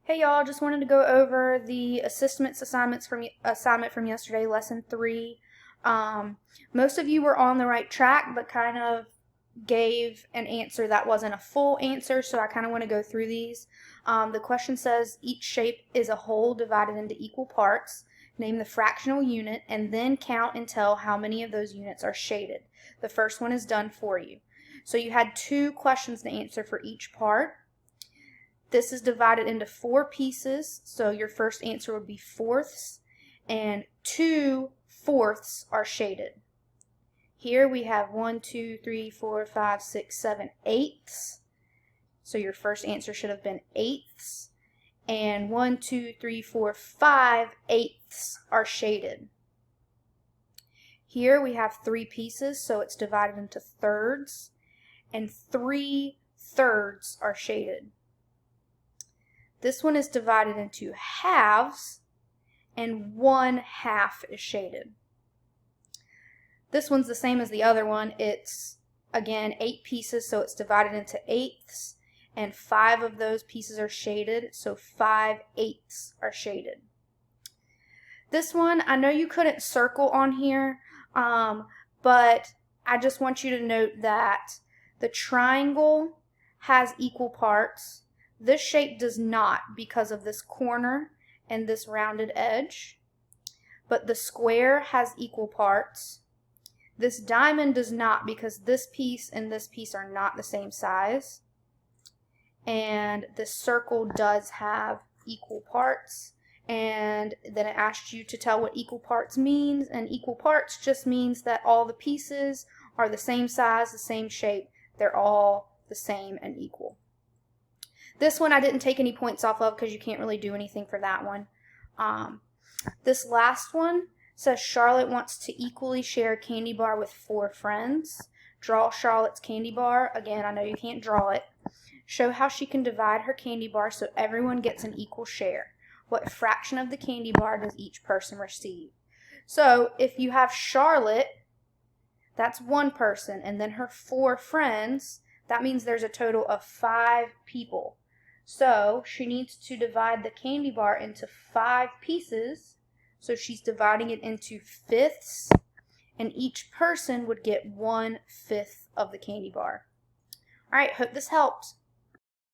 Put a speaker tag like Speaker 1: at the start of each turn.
Speaker 1: Hey y'all, just wanted to go over the assignment from yesterday, lesson 3. Most of you were on the right track, but kind of gave an answer that wasn't a full answer, so I kind of want to go through these. The question says each shape is a whole divided into equal parts. Name the fractional unit and then count and tell how many of those units are shaded. The first one is done for you. So you had 2 questions to answer for each part. This is divided into 4 pieces, so your first answer would be fourths, and 2 fourths are shaded. Here we have 1, 2, 3, 4, 5, 6, 7 eighths, so your first answer should have been eighths, and 1, 2, 3, 4, 5 eighths are shaded. Here we have 3 pieces, so it's divided into thirds, and 3 thirds are shaded. This one is divided into halves, and 1/2 is shaded. This one's the same as the other one. It's, again, 8 pieces, so it's divided into eighths, and 5 of those pieces are shaded, so 5 eighths are shaded. This one, I know you couldn't circle on here, but I just want you to note that the triangle has equal parts. This shape does not because of this corner and this rounded edge, but the square has equal parts. This diamond does not because this piece and this piece are not the same size. And this circle does have equal parts. And then it asked you to tell what equal parts means, and equal parts just means that all the pieces are the same size, the same shape. They're all the same and equal. This one I didn't take any points off of because you can't really do anything for that one. This last one says Charlotte wants to equally share a candy bar with 4 friends. Draw Charlotte's candy bar. Again, I know you can't draw it. Show how she can divide her candy bar so everyone gets an equal share. What fraction of the candy bar does each person receive? So if you have Charlotte, that's one person, and then her 4 friends, that means there's a total of 5 people. So she needs to divide the candy bar into 5 pieces. So she's dividing it into fifths, and each person would get 1/5 of the candy bar. All right, hope this helped.